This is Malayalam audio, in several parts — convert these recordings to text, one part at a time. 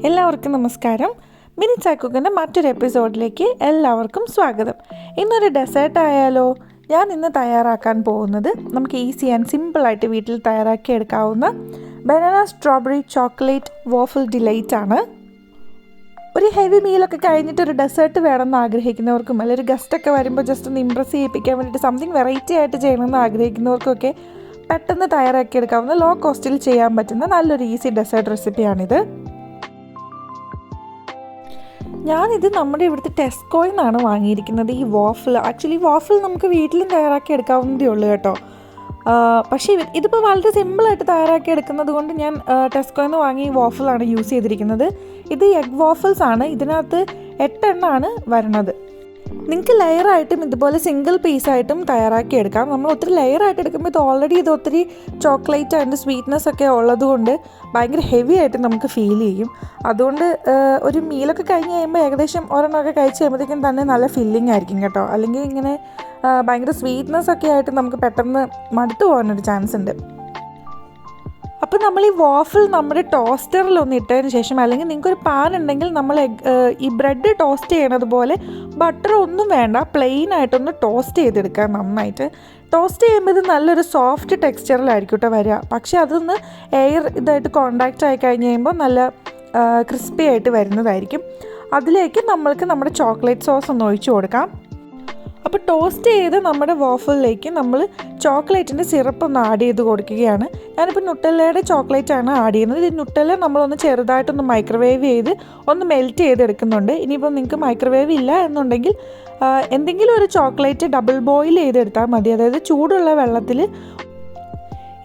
എല്ലാവർക്കും നമസ്കാരം. മിനി ചാക്കുക്കിൻ്റെ മറ്റൊരു എപ്പിസോഡിലേക്ക് എല്ലാവർക്കും സ്വാഗതം. ഇന്നൊരു ഡെസേർട്ട് ആയാലോ? ഞാൻ ഇന്ന് തയ്യാറാക്കാൻ പോകുന്നത് നമുക്ക് ഈസി ആൻഡ് സിമ്പിളായിട്ട് വീട്ടിൽ തയ്യാറാക്കി എടുക്കാവുന്ന banana strawberry chocolate waffle delight ആണ്. ഒരു ഹെവി മീലൊക്കെ കഴിഞ്ഞിട്ട് ഒരു ഡെസേർട്ട് വേണമെന്ന് ആഗ്രഹിക്കുന്നവർക്കും അല്ലെങ്കിൽ ഒരു ഗസ്റ്റൊക്കെ വരുമ്പോൾ ജസ്റ്റ് ഒന്ന് ഇമ്പ്രസ് ചെയ്യിപ്പിക്കാൻ വേണ്ടിയിട്ട് സംതിങ് വെറൈറ്റി ആയിട്ട് ചെയ്യണമെന്ന് ആഗ്രഹിക്കുന്നവർക്കൊക്കെ പെട്ടെന്ന് തയ്യാറാക്കിയെടുക്കാവുന്ന ലോ കോസ്റ്റിൽ ചെയ്യാൻ പറ്റുന്ന നല്ലൊരു ഈസി ഡെസേർട്ട് റെസിപ്പിയാണിത്. ഞാനിത് നമ്മുടെ ഇവിടുത്തെ ടെസ്കോയിൽ നിന്നാണ് വാങ്ങിയിരിക്കുന്നത്. ഈ വാഫിൾ നമുക്ക് വീട്ടിലും തയ്യാറാക്കി എടുക്കാവുന്നതേ ഉള്ളൂ കേട്ടോ. പക്ഷേ ഇതിപ്പോൾ വളരെ സിമ്പിളായിട്ട് തയ്യാറാക്കി എടുക്കുന്നത് കൊണ്ട് ഞാൻ ടെസ്കോയിൽ നിന്ന് വാങ്ങിയ വാഫിളാണ് യൂസ് ചെയ്തിരിക്കുന്നത്. ഇത് എഗ് വാഫിൾസ് ആണ്. ഇതിനകത്ത് 8 എണ്ണമാണ് വരുന്നത്. നിങ്ങൾക്ക് ലെയറായിട്ടും ഇതുപോലെ സിംഗിൾ പീസായിട്ടും തയ്യാറാക്കി എടുക്കാം. നമ്മൾ ഒത്തിരി ലെയറായിട്ട് എടുക്കുമ്പോൾ ഇത് ഒത്തിരി ചോക്ലേറ്റ് അതിൻ്റെ സ്വീറ്റ്നെസ് ഒക്കെ ഉള്ളതുകൊണ്ട് ഭയങ്കര ഹെവി ആയിട്ട് നമുക്ക് ഫീൽ ചെയ്യും. അതുകൊണ്ട് ഒരു മീലൊക്കെ കഴിഞ്ഞ് കഴിയുമ്പോൾ ഏകദേശം ഒരെണ്ണമൊക്കെ കഴിച്ച് കഴിയുമ്പോഴത്തേക്കും തന്നെ നല്ല ഫില്ലിംഗ് ആയിരിക്കും കേട്ടോ. അല്ലെങ്കിൽ ഇങ്ങനെ ഭയങ്കര സ്വീറ്റ്നെസ് ഒക്കെ ആയിട്ട് നമുക്ക് പെട്ടെന്ന് മടുത്തു പോകാനൊരു ചാൻസ് ഉണ്ട്. അപ്പോൾ നമ്മൾ ഈ വാഫിൾ നമ്മുടെ ടോസ്റ്ററിലൊന്ന് ഇട്ടതിന് ശേഷം, അല്ലെങ്കിൽ നിങ്ങൾക്കൊരു പാൻ ഉണ്ടെങ്കിൽ നമ്മൾ ഈ ബ്രെഡ് ടോസ്റ്റ് ചെയ്യണത് പോലെ ബട്ടർ ഒന്നും വേണ്ട, പ്ലെയിൻ ആയിട്ടൊന്ന് ടോസ്റ്റ് ചെയ്തെടുക്കുക. നന്നായിട്ട് ടോസ്റ്റ് ചെയ്യുമ്പോൾ ഇത് നല്ലൊരു സോഫ്റ്റ് ടെക്സ്ചറിലായിരിക്കും കേട്ടോ വരിക. പക്ഷേ അതൊന്ന് എയർ ഇതായിട്ട് കോണ്ടാക്റ്റ് ആയി കഴിഞ്ഞ് കഴിയുമ്പോൾ നല്ല ക്രിസ്പി ആയിട്ട് വരുന്നതായിരിക്കും. അതിലേക്ക് നമ്മൾക്ക് നമ്മുടെ ചോക്ലേറ്റ് സോസ് ഒന്ന് ഒഴിച്ചു കൊടുക്കാം. അപ്പോൾ ടോസ്റ്റ് ചെയ്ത് നമ്മുടെ വാഫിളിലേക്ക് നമ്മൾ ചോക്ലേറ്റിൻ്റെ സിറപ്പ് ഒന്ന് ആഡ് ചെയ്ത് കൊടുക്കുകയാണ്. ഞാനിപ്പോൾ നുട്ടല്ലയുടെ ചോക്ലേറ്റാണ് ആഡ് ചെയ്യുന്നത്. ഈ നുട്ടല്ല നമ്മളൊന്ന് ചെറുതായിട്ടൊന്ന് മൈക്രോവേവ് ചെയ്ത് ഒന്ന് മെൽറ്റ് ചെയ്തെടുക്കുന്നുണ്ട്. ഇനിയിപ്പോൾ നിങ്ങൾക്ക് മൈക്രോവേവ് ഇല്ല എന്നുണ്ടെങ്കിൽ എന്തെങ്കിലും ഒരു ചോക്ലേറ്റ് ഡബിൾ ബോയിൽ ചെയ്തെടുത്താൽ മതി. അതായത് ചൂടുള്ള വെള്ളത്തിൽ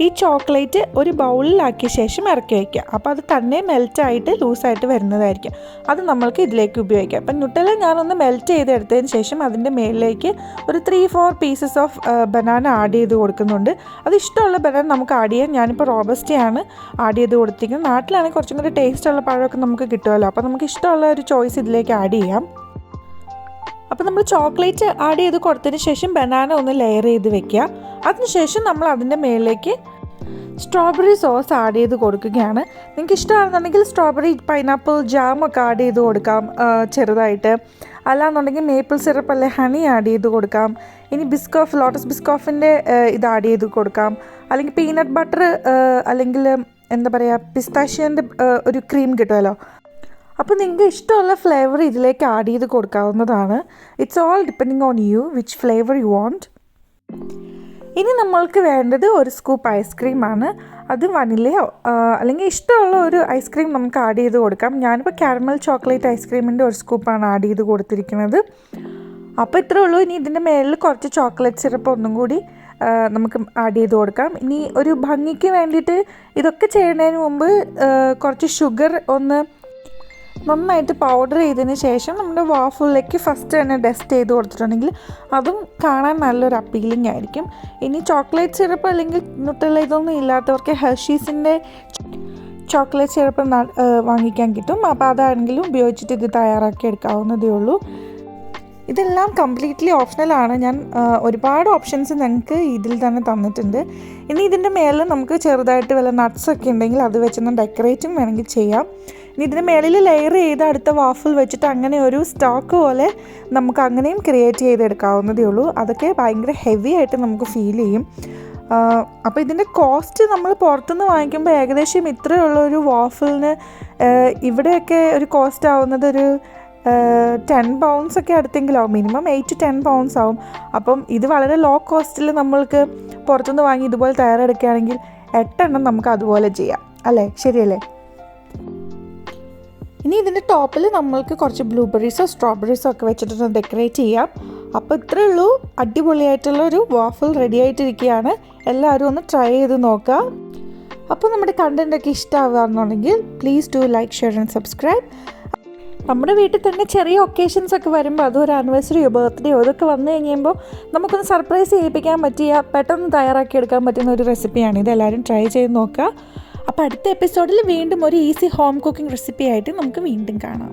ഈ ചോക്ലേറ്റ് ഒരു ബൗളിലാക്കിയ ശേഷം ഇറക്കി വയ്ക്കുക. അപ്പോൾ അത് തന്നെ മെൽറ്റായിട്ട് ലൂസായിട്ട് വരുന്നതായിരിക്കും. അത് നമ്മൾക്ക് ഇതിലേക്ക് ഉപയോഗിക്കാം. അപ്പം നുട്ടല ഞാനൊന്ന് മെൽറ്റ് ചെയ്തെടുത്തതിന് ശേഷം അതിൻ്റെ മേളിലേക്ക് ഒരു 3-4 പീസസ് ഓഫ് ബനാന ആഡ് ചെയ്ത് കൊടുക്കുന്നുണ്ട്. അത് ഇഷ്ടമുള്ള ബനാന നമുക്ക് ആഡ് ചെയ്യാം. ഞാനിപ്പോൾ റോബസ്റ്റയാണ് ആഡ് ചെയ്ത് കൊടുത്തിരിക്കുന്നത്. നാട്ടിലാണെങ്കിൽ കുറച്ചും കൂടി ടേസ്റ്റുള്ള പഴമൊക്കെ നമുക്ക് കിട്ടുമല്ലോ. അപ്പോൾ നമുക്ക് ഇഷ്ടമുള്ള ഒരു ചോയ്സ് ഇതിലേക്ക് ആഡ് ചെയ്യാം. അപ്പോൾ നമ്മൾ ചോക്ലേറ്റ് ആഡ് ചെയ്ത് കൊടുത്തതിന് ശേഷം ബനാന ഒന്ന് ലെയർ ചെയ്ത് വെക്കുക. അതിനുശേഷം നമ്മൾ അതിൻ്റെ മേളിലേക്ക് സ്ട്രോബെറി സോസ് ആഡ് ചെയ്ത് കൊടുക്കുകയാണ്. നിങ്ങൾക്ക് ഇഷ്ടമാണെന്നുണ്ടെങ്കിൽ സ്ട്രോബെറി പൈനാപ്പിൾ ജാമൊക്കെ ആഡ് ചെയ്ത് കൊടുക്കാം ചെറുതായിട്ട്. അല്ലാന്നുണ്ടെങ്കിൽ മേപ്പിൾ സിറപ്പ് അല്ലെ ഹണി ആഡ് ചെയ്ത് കൊടുക്കാം. ഇനി ലോട്ടസ് ബിസ്കോഫിൻ്റെ ഇത് ആഡ് ചെയ്ത് കൊടുക്കാം. അല്ലെങ്കിൽ പീനട്ട് ബട്ടർ അല്ലെങ്കിൽ എന്താ പറയുക പിസ്താഷ്യേൻ്റെ ഒരു ക്രീം കിട്ടുമല്ലോ. അപ്പോൾ നിങ്ങൾക്ക് ഇഷ്ടമുള്ള ഫ്ലേവർ ഇതിലേക്ക് ആഡ് ചെയ്ത് കൊടുക്കാവുന്നതാണ്. It's all depending on you which flavour you want. ഇനി നമ്മൾക്ക് വേണ്ടത് ഒരു സ്കൂപ്പ് ഐസ്ക്രീമാണ്. അത് വനിലയോ അല്ലെങ്കിൽ ഇഷ്ടമുള്ള ഒരു ഐസ്ക്രീം നമുക്ക് ആഡ് ചെയ്ത് കൊടുക്കാം. ഞാനിപ്പോൾ കാരമൽ ചോക്ലേറ്റ് ഐസ്ക്രീമിൻ്റെ ഒരു സ്കൂപ്പാണ് ആഡ് ചെയ്ത് കൊടുത്തിരിക്കുന്നത്. അപ്പോൾ ഇത്രേ ഉള്ളൂ. ഇനി ഇതിൻ്റെ മേളിൽ കുറച്ച് ചോക്ലേറ്റ് സിറപ്പ് ഒന്നും കൂടി നമുക്ക് ആഡ് ചെയ്ത് കൊടുക്കാം. ഇനി ഒരു ഭംഗിക്ക് വേണ്ടിയിട്ട് ഇതൊക്കെ ചെയ്യുന്നതിന് മുമ്പ് കുറച്ച് ഷുഗർ ഒന്ന് നന്നായിട്ട് പൗഡർ ചെയ്തതിന് ശേഷം നമ്മുടെ വാഫിളിലേക്ക് ഫസ്റ്റ് തന്നെ ഡസ്റ്റ് ചെയ്ത് കൊടുത്തിട്ടുണ്ടെങ്കിൽ അതും കാണാൻ നല്ലൊരു അപ്പീലിംഗ് ആയിരിക്കും. ഇനി ചോക്ലേറ്റ് സിറപ്പ് അല്ലെങ്കിൽ നുട്ടല്ല ഇതൊന്നും ഇല്ലാത്തവർക്ക് ഹെർഷീസിൻ്റെ ചോക്ലേറ്റ് സിറപ്പ് വാങ്ങിക്കാൻ കിട്ടും. അപ്പോൾ അതാണെങ്കിലും ഉപയോഗിച്ചിട്ട് ഇത് തയ്യാറാക്കി എടുക്കാവുന്നതേ ഉള്ളൂ. ഇതെല്ലാം കംപ്ലീറ്റ്ലി ഓപ്ഷണലാണ്. ഞാൻ ഒരുപാട് ഓപ്ഷൻസ് ഞങ്ങൾക്ക് ഇതിൽ തന്നെ തന്നിട്ടുണ്ട്. ഇനി ഇതിൻ്റെ മേളിൽ നമുക്ക് ചെറുതായിട്ട് വല്ല നട്ട്സൊക്കെ ഉണ്ടെങ്കിൽ അത് വെച്ചൊന്ന് ഡെക്കറേറ്റും വേണമെങ്കിൽ ചെയ്യാം. ഇനി ഇതിൻ്റെ മേളിൽ ലെയർ ചെയ്ത് അടുത്ത വാഫിൾ വെച്ചിട്ട് അങ്ങനെ ഒരു സ്റ്റോക്ക് പോലെ നമുക്ക് അങ്ങനെയും ക്രിയേറ്റ് ചെയ്തെടുക്കാവുന്നതേ ഉള്ളൂ. അതൊക്കെ ഭയങ്കര ഹെവി ആയിട്ട് നമുക്ക് ഫീൽ ചെയ്യും. അപ്പോൾ ഇതിൻ്റെ കോസ്റ്റ് നമ്മൾ പുറത്തുനിന്ന് വാങ്ങിക്കുമ്പോൾ ഏകദേശം ഇത്രയുള്ളൊരു വാഫിളിന് ഇവിടെയൊക്കെ ഒരു കോസ്റ്റ് ആവുന്നത് ഒരു 10 pounds ഒക്കെ അടുത്തെങ്കിലും ആവും. മിനിമം 8 to 10 pounds ആവും. അപ്പം ഇത് വളരെ ലോ കോസ്റ്റിൽ നമ്മൾക്ക് പുറത്തുനിന്ന് വാങ്ങി ഇതുപോലെ തയ്യാറെടുക്കുകയാണെങ്കിൽ 8 എണ്ണം നമുക്ക് അതുപോലെ ചെയ്യാം അല്ലേ? ശരിയല്ലേ? ഇനി ഇതിൻ്റെ ടോപ്പിൽ നമ്മൾക്ക് കുറച്ച് ബ്ലൂബെറീസോ സ്ട്രോബെറീസോ ഒക്കെ വെച്ചിട്ടൊന്ന് ഡെക്കറേറ്റ് ചെയ്യാം. അപ്പോൾ ഇത്രയേ ഉള്ളൂ. അടിപൊളിയായിട്ടുള്ളൊരു വാഫിൾ റെഡി ആയിട്ടിരിക്കുകയാണ്. എല്ലാവരും ഒന്ന് ട്രൈ ചെയ്ത് നോക്കുക. അപ്പോൾ നമ്മുടെ കണ്ടൻറ്റൊക്കെ ഇഷ്ടമാവുകയാണെന്നുണ്ടെങ്കിൽ please do like, share and subscribe. നമ്മുടെ വീട്ടിൽ തന്നെ ചെറിയ ഒക്കേഷൻസ് ഒക്കെ വരുമ്പോൾ അതൊരു ആനിവേഴ്സറിയോ ബർത്ത്ഡേയോ ഇതൊക്കെ വന്നു കഴിയുമ്പോൾ നമുക്കൊന്ന് സർപ്രൈസ് ചെയ്യിപ്പിക്കാൻ പറ്റിയ പെട്ടെന്ന് തയ്യാറാക്കി എടുക്കാൻ പറ്റുന്ന ഒരു റെസിപ്പിയാണ്. ഇതെല്ലാവരും ട്രൈ ചെയ്ത് നോക്കുക. അപ്പോൾ അടുത്ത എപ്പിസോഡിൽ വീണ്ടും ഒരു ഈസി ഹോം കുക്കിംഗ് റെസിപ്പി ആയിട്ട് നമുക്ക് വീണ്ടും കാണാം.